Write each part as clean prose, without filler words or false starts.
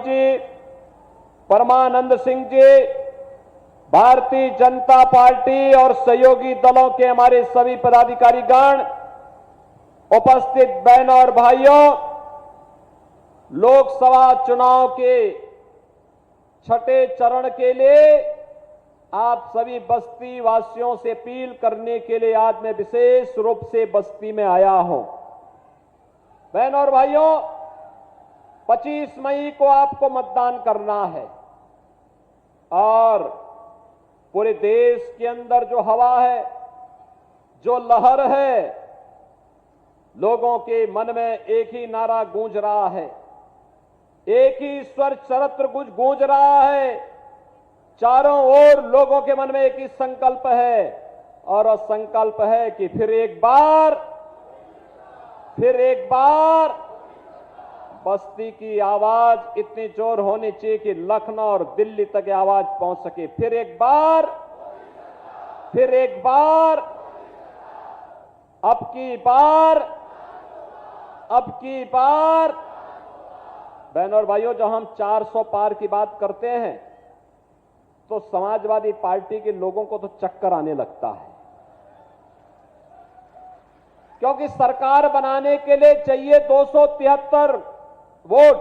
जी, परमानंद Singh ji, Bharatiya Janata party और सहयोगी दलों के हमारे सभी पदाधिकारीगण, उपस्थित बहनों और भाइयों, लोकसभा चुनाव के छठे चरण के लिए आप सभी बस्ती वासियों से अपील करने के लिए आज मैं विशेष रूप से बस्ती में आया हूं। बहनों और भाइयों, 25 मई को आपको मतदान करना है और पूरे देश के अंदर जो हवा है, जो लहर है, लोगों के मन में एक ही नारा गूंज रहा है, एक ही स्वर चरत्र गूंज रहा है। चारों ओर लोगों के मन में एक ही संकल्प है और वह संकल्प है कि फिर एक बार बस्ती की आवाज इतनी जोर होनी चाहिए कि लखनऊ और दिल्ली तक आवाज पहुंच सके। फिर एक बार अब की बार बहनों और भाइयों, जब हम 400 पार की बात करते हैं तो समाजवादी पार्टी के लोगों को तो चक्कर आने लगता है, क्योंकि सरकार बनाने के लिए चाहिए 273 वोट,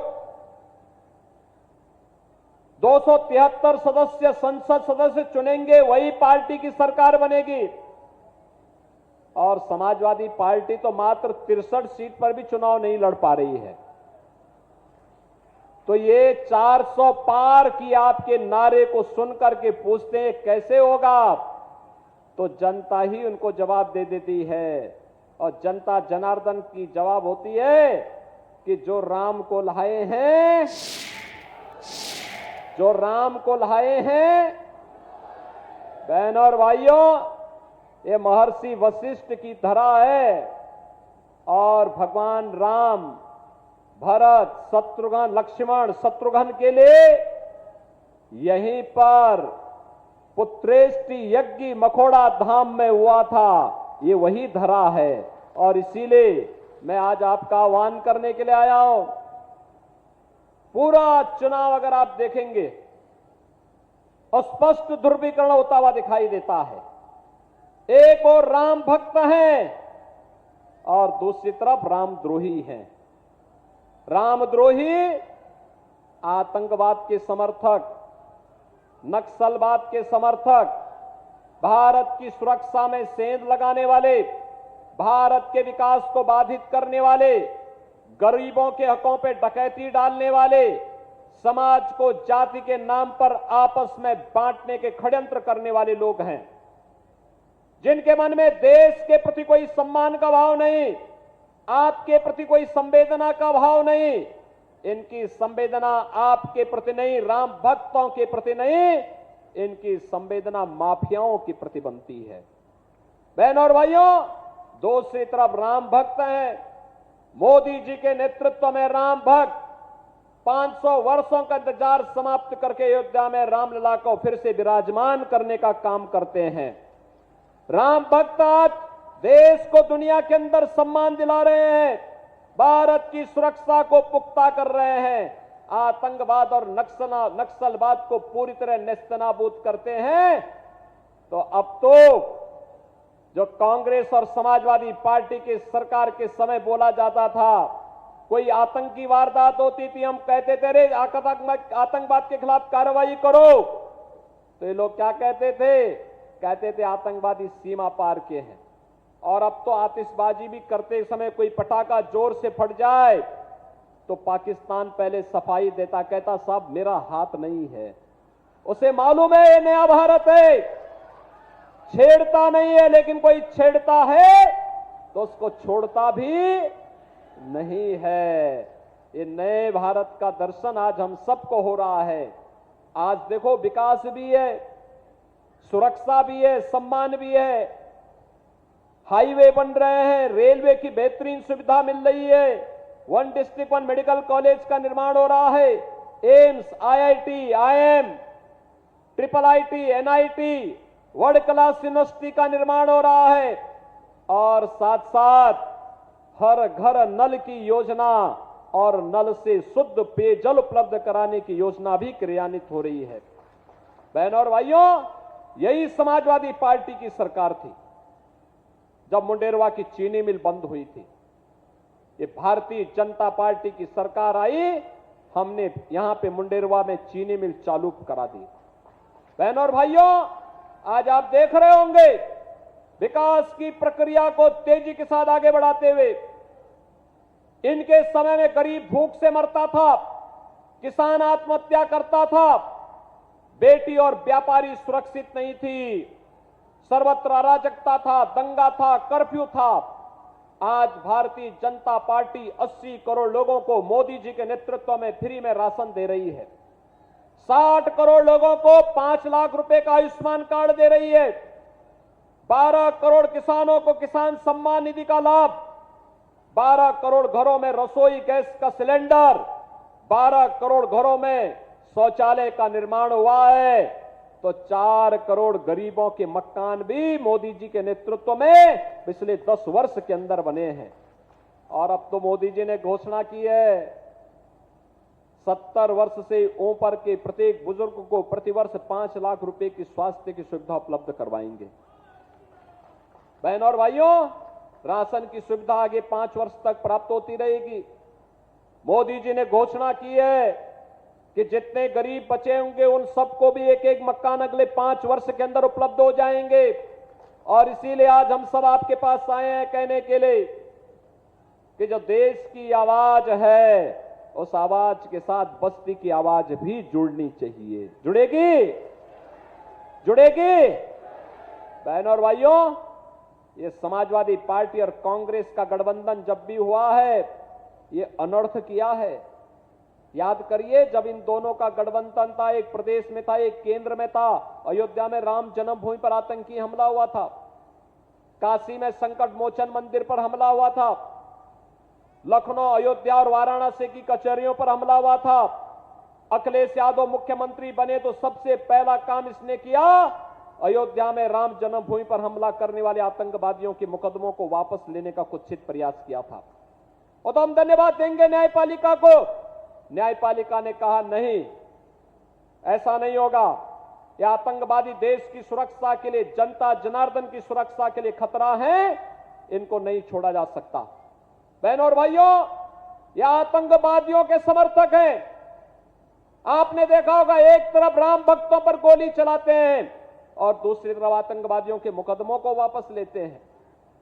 273 सदस्य संसद सदस्य चुनेंगे, वही पार्टी की सरकार बनेगी। और समाजवादी पार्टी तो मात्र 63 सीट पर भी चुनाव नहीं लड़ पा रही है। तो ये 400 पार की आपके नारे को सुनकर के पूछते हैं कैसे होगा, तो जनता ही उनको जवाब दे देती है। और जनता जनार्दन की जवाब होती है कि जो राम को लाए हैं, बहनों और भाइयों, ये महर्षि वशिष्ठ की धरा है और भगवान राम, भरत, शत्रुघ्न के लिए यहीं पर पुत्रेष्टि यज्ञ मखोड़ा धाम में हुआ था। ये वही धरा है और इसीलिए मैं आज आपका आह्वान करने के लिए आया हूं। पूरा चुनाव अगर आप देखेंगे, स्पष्ट ध्रुवीकरण होता हुआ दिखाई देता है। एक और राम भक्त हैं और दूसरी तरफ रामद्रोही हैं। रामद्रोही आतंकवाद के समर्थक, नक्सलवाद के समर्थक, भारत की सुरक्षा में सेंध लगाने वाले, भारत के विकास को बाधित करने वाले, गरीबों के हकों पे डकैती डालने वाले, समाज को जाति के नाम पर आपस में बांटने के षड्यंत्र करने वाले लोग हैं, जिनके मन में देश के प्रति कोई सम्मान का भाव नहीं, आपके प्रति कोई संवेदना का भाव नहीं। इनकी संवेदना आपके प्रति नहीं, राम भक्तों के प्रति नहीं, इनकी संवेदना माफियाओं के प्रति बनती है। बहनों और भाइयों, दूसरी तरफ राम भक्त हैं, मोदी जी के नेतृत्व में राम भक्त 500 वर्षों का इंतजार समाप्त करके अयोध्या में रामलला को फिर से विराजमान करने का काम करते हैं। राम भक्त आज देश को दुनिया के अंदर सम्मान दिला रहे हैं, भारत की सुरक्षा को पुख्ता कर रहे हैं, आतंकवाद और नक्सलवाद को पूरी तरह नेस्तनाबूद करते हैं। तो अब तो जो कांग्रेस और समाजवादी पार्टी के सरकार के समय बोला जाता था, कोई आतंकी वारदात होती थी, हम कहते थे रे आतंकवाद के खिलाफ कार्रवाई करो, तो ये लोग क्या कहते थे आतंकवादी सीमा पार के हैं। और अब तो आतिशबाजी भी करते समय कोई पटाखा जोर से फट जाए तो पाकिस्तान पहले सफाई देता, कहता साहब मेरा हाथ नहीं है। उसे मालूम है ये नया भारत है, छेड़ता नहीं है, लेकिन कोई छेड़ता है तो उसको छोड़ता भी नहीं है। ये नए भारत का दर्शन आज हम सबको हो रहा है। आज देखो विकास भी है, सुरक्षा भी है, सम्मान भी है, हाईवे बन रहे हैं, रेलवे की बेहतरीन सुविधा मिल रही है, 1 डिस्ट्रिक्ट 1 मेडिकल कॉलेज का निर्माण हो रहा है, AIIMS, IIT, IIM, IIIT, NIT, world class university का निर्माण हो रहा है और साथ साथ हर घर नल की योजना और नल से शुद्ध पेयजल उपलब्ध कराने की योजना भी क्रियान्वित हो रही है। बहनों और भाइयों, यही समाजवादी पार्टी की सरकार थी जब मुंडेरवा की चीनी मिल बंद हुई थी। ये भारतीय जनता पार्टी की सरकार आई, हमने यहां पे मुंडेरवा में चीनी मिल चालू करा दी। बहनों और भाइयों, आज आप देख रहे होंगे विकास की प्रक्रिया को तेजी के साथ आगे बढ़ाते हुए, इनके समय में गरीब भूख से मरता था, किसान आत्महत्या करता था, बेटी और व्यापारी सुरक्षित नहीं थी, सर्वत्र अराजकता था, दंगा था, कर्फ्यू था। आज भारतीय जनता पार्टी 80 करोड़ लोगों को मोदी जी के नेतृत्व में फ्री में राशन दे रही है। 60 करोड़ लोगों को 5 लाख रुपए का आयुष्मान कार्ड दे रही है। 12 करोड़ किसानों को किसान सम्मान निधि का लाभ, 12 करोड़ घरों में रसोई गैस का सिलेंडर, 12 करोड़ घरों में शौचालय का निर्माण हुआ है, तो 4 करोड़ गरीबों के मकान भी मोदी जी के नेतृत्व में पिछले 10 वर्ष के अंदर बने हैं। और अब तो मोदी जी ने घोषणा की है 70 वर्ष से ऊपर के प्रत्येक बुजुर्ग को प्रतिवर्ष 5 लाख रुपए की स्वास्थ्य की सुविधा उपलब्ध करवाएंगे। बहनों और भाइयों, राशन की सुविधा आगे 5 वर्ष तक प्राप्त होती रहेगी। मोदी जी ने घोषणा की है कि जितने गरीब बचे होंगे उन सबको भी एक एक मकान अगले 5 वर्ष के अंदर उपलब्ध हो जाएंगे। और इसीलिए आज हम सब आपके पास आए हैं कहने के लिए कि जो देश की आवाज है, उस आवाज के साथ बस्ती की आवाज भी जुड़नी चाहिए। जुड़ेगी? जुड़ेगी? बहनों और भाइयों, ये समाजवादी पार्टी और कांग्रेस का गठबंधन जब भी हुआ है, ये अनर्थ किया है। याद करिए, जब इन दोनों का गठबंधन था, एक प्रदेश में था, एक केंद्र में था। अयोध्या में राम जन्मभूमि पर आतंकी हमला हुआ था, काशी में संकट मोचन मंदिर पर हमला हुआ था, लखनऊ, अयोध्या और वाराणसी की कचहरियों पर हमला हुआ था। अखिलेश यादव मुख्यमंत्री बने तो सबसे पहला काम इसने किया, अयोध्या में राम जन्मभूमि पर हमला करने वाले आतंकवादियों के मुकदमों को वापस लेने का कुत्सित प्रयास किया था। और तो हम धन्यवाद देंगे न्यायपालिका को। न्यायपालिका ने कहा नहीं, ऐसा नहीं होगा, यह आतंकवादी देश की सुरक्षा के लिए, जनता जनार्दन की सुरक्षा के लिए खतरा है, इनको नहीं छोड़ा जा सकता। बहनों और भाइयों, यह आतंकवादियों के समर्थक हैं। आपने देखा होगा, एक तरफ राम भक्तों पर गोली चलाते हैं और दूसरी तरफ आतंकवादियों के मुकदमों को वापस लेते हैं।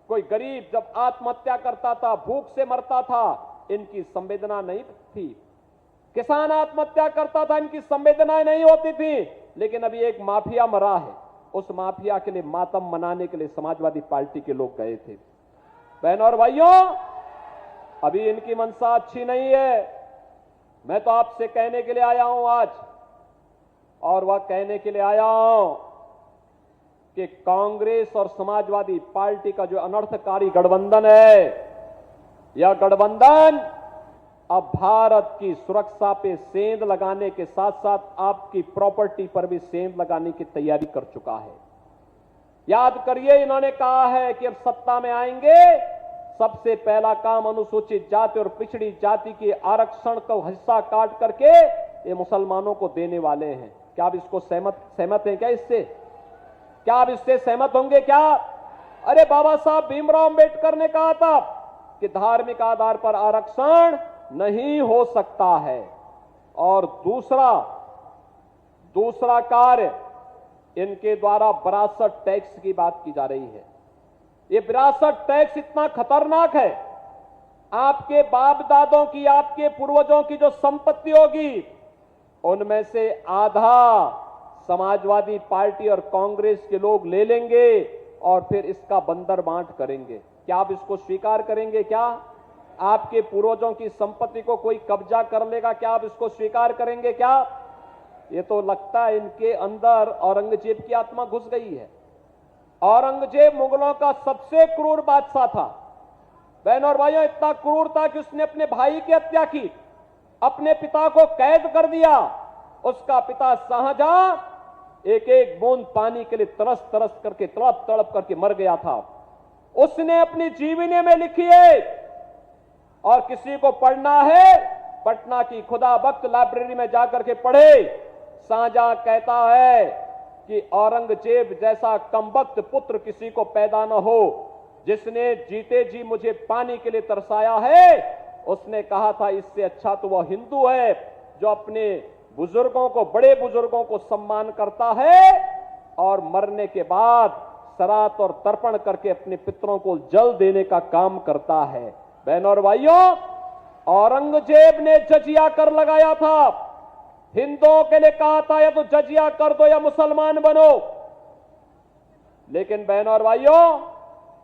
कोई गरीब जब आत्महत्या करता था, भूख से मरता था, इनकी संवेदना नहीं थी। किसान आत्महत्या करता था, इनकी संवेदनाएं नहीं होती थी। लेकिन अभी एक माफिया मरा है, उस माफिया के लिए मातम मनाने के लिए समाजवादी पार्टी के लोग गए थे। बहनों और भाइयों, अभी इनकी मंशा अच्छी नहीं है। मैं तो आपसे कहने के लिए आया हूं आज, और वह कहने के लिए आया हूं कि कांग्रेस और समाजवादी पार्टी का जो अनर्थकारी गठबंधन है, यह गठबंधन अब भारत की सुरक्षा पे सेंध लगाने के साथ साथ आपकी प्रॉपर्टी पर भी सेंध लगाने की तैयारी कर चुका है। याद करिए, इन्होंने कहा है कि अब सत्ता में आएंगे, सबसे पहला काम अनुसूचित जाति और पिछड़ी जाति के आरक्षण का हिस्सा काट करके ये मुसलमानों को देने वाले हैं। क्या आप इसको सहमत हैं क्या? इससे क्या आप इससे सहमत होंगे क्या? अरे बाबा साहब भीमराव अंबेडकर ने कहा था कि धार्मिक आधार पर आरक्षण नहीं हो सकता है। और दूसरा कार्य, इनके द्वारा विरासत टैक्स की बात की जा रही है। ये विरासत टैक्स इतना खतरनाक है, आपके बाप दादों की, आपके पूर्वजों की जो संपत्ति होगी, उनमें से आधा समाजवादी पार्टी और कांग्रेस के लोग ले लेंगे और फिर इसका बंदर बांट करेंगे। क्या आप इसको स्वीकार करेंगे? क्या आपके पूर्वजों की संपत्ति को कोई कब्जा कर लेगा? क्या आप इसको स्वीकार करेंगे? क्या ये तो लगता है इनके अंदर औरंगजेब की आत्मा घुस गई है। औरंगजेब मुगलों का सबसे क्रूर बादशाह था। बहनों और भाइयों, इतना क्रूर था कि उसने अपने भाई की हत्या की, अपने पिता को कैद कर दिया। उसका पिता शाहजहां एक एक बूंद पानी के लिए तरस तरस करके, तड़प तड़प करके मर गया था। उसने अपनी जीवनी में लिखी है, और किसी को पढ़ना है पटना की खुदा बख्त लाइब्रेरी में जाकर के पढ़े। शाहजहां कहता है कि औरंगजेब जैसा कमबख्त पुत्र किसी को पैदा न हो, जिसने जीते जी मुझे पानी के लिए तरसाया है। उसने कहा था इससे अच्छा तो वह हिंदू है जो अपने बुजुर्गों को, बड़े बुजुर्गों को सम्मान करता है और मरने के बाद सरात और तर्पण करके अपने पितरों को जल देने का काम करता है। बहनों और भाइयों, औरंगजेब ने जजिया कर लगाया था, हिंदुओं के लिए कहा था या तो जजिया कर दो या मुसलमान बनो। लेकिन बहनों और भाइयों,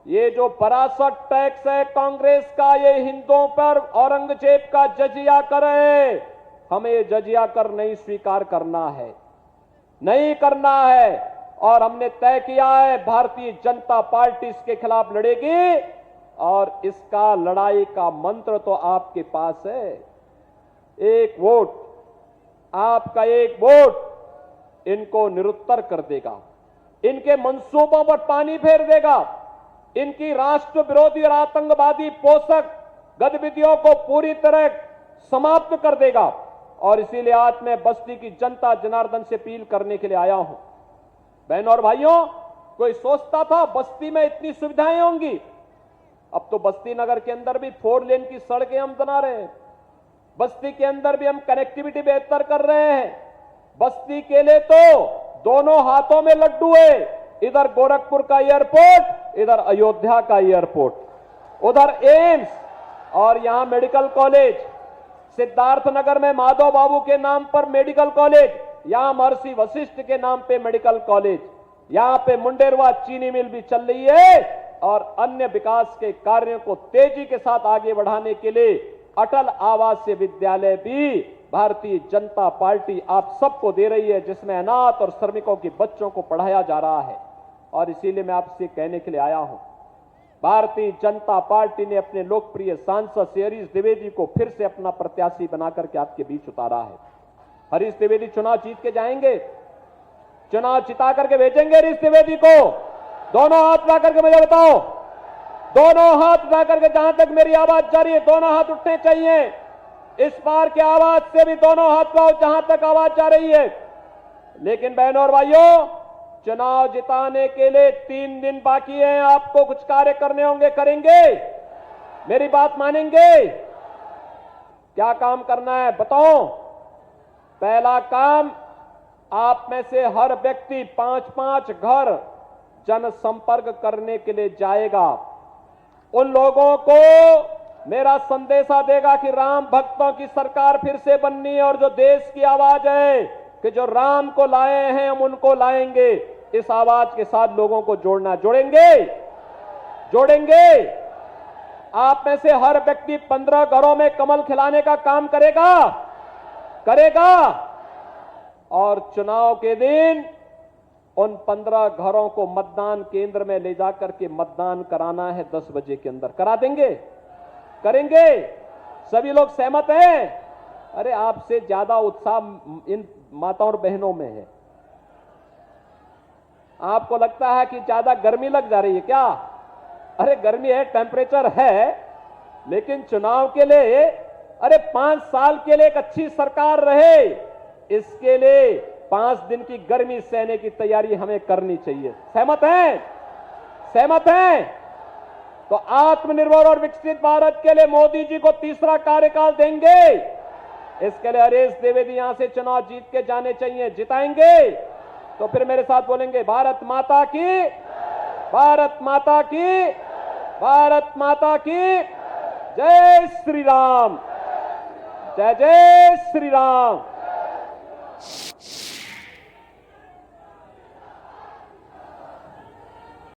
ये जो परासत टैक्स है कांग्रेस का, ये हिंदुओं पर औरंगजेब का जजिया कर है। हमें जजिया कर नहीं स्वीकार करना है, नहीं करना है। और हमने तय किया है भारतीय जनता पार्टी इसके खिलाफ लड़ेगी और इसका लड़ाई का मंत्र तो आपके पास है। एक वोट, आपका एक वोट इनको निरुत्तर कर देगा, इनके मंसूबों पर पानी फेर देगा, इनकी राष्ट्र विरोधी और आतंकवादी पोषक गतिविधियों को पूरी तरह समाप्त कर देगा। और इसीलिए आज मैं बस्ती की जनता जनार्दन से अपील करने के लिए आया हूं। बहनों और भाइयों, कोई सोचता था बस्ती में इतनी सुविधाएं होंगी? अब तो बस्ती नगर के अंदर भी 4 लेन की सड़कें हम बना रहे हैं, बस्ती के अंदर भी हम कनेक्टिविटी बेहतर कर रहे हैं। बस्ती के लिए तो दोनों हाथों में लड्डू है, इधर गोरखपुर का एयरपोर्ट, इधर अयोध्या का एयरपोर्ट, उधर एम्स और यहां मेडिकल कॉलेज, सिद्धार्थनगर में माधव बाबू के नाम पर मेडिकल कॉलेज, यहां महर्षि वशिष्ठ के नाम पे मेडिकल कॉलेज, यहां पे मुंडेरवा चीनी मिल भी चल रही है। और अन्य विकास के कार्यों को तेजी के साथ आगे बढ़ाने के लिए अटल आवासीय विद्यालय भी भारतीय जनता पार्टी आप सबको दे रही है, जिसमें अनाथ और श्रमिकों के बच्चों को पढ़ाया जा रहा है। और इसीलिए मैं आपसे कहने के लिए आया हूं, भारतीय जनता पार्टी ने अपने लोकप्रिय सांसद श्री हरीश द्विवेदी को फिर से अपना प्रत्याशी बनाकर के आपके बीच उतारा है। हरीश द्विवेदी चुनाव जीत के जाएंगे, चुनाव जिता करके भेजेंगे हरीश द्विवेदी को। दोनों हाथ ला करके मुझे बताओ, दोनों हाथ ला करके, जहां तक मेरी आवाज जा रही है दोनों हाथ उठने चाहिए। इस बार की आवाज से भी दोनों हाथ लाओ जहां तक आवाज जा रही है। लेकिन बहनों और भाइयों, चुनाव जिताने के लिए 3 दिन बाकी है, आपको कुछ कार्य करने होंगे, करेंगे? मेरी बात मानेंगे? क्या काम करना है बताओ? पहला काम, आप में से हर व्यक्ति 5-5 घर जनसंपर्क करने के लिए जाएगा। उन लोगों को मेरा संदेशा देगा कि राम भक्तों की सरकार फिर से बननी है और जो देश की आवाज है कि जो राम को लाए हैं हम उनको लाएंगे। इस आवाज के साथ लोगों को जोड़ना, जोड़ेंगे। आप में से हर व्यक्ति 15 घरों में कमल खिलाने का काम करेगा। और चुनाव के दिन उन 15 घरों को मतदान केंद्र में ले जाकर के मतदान कराना है 10 बजे के अंदर। करा देंगे? करेंगे? सभी लोग सहमत हैं? अरे आपसे ज्यादा उत्साह इन माताओं और बहनों में है। आपको लगता है कि ज्यादा गर्मी लग जा रही है क्या? अरे गर्मी है, टेम्परेचर है, लेकिन चुनाव के लिए, अरे 5 साल के लिए एक अच्छी सरकार रहे, इसके लिए 5 दिन की गर्मी सहने की तैयारी हमें करनी चाहिए। सहमत हैं? तो आत्मनिर्भर और विकसित भारत के लिए मोदी जी को तीसरा कार्यकाल देंगे। इसके लिए हरीश द्विवेदी यहां से चुनाव जीत के जाने चाहिए। जिताएंगे तो फिर मेरे साथ बोलेंगे, भारत माता की, भारत माता की, भारत माता की जय श्री राम, जय जय श्री राम।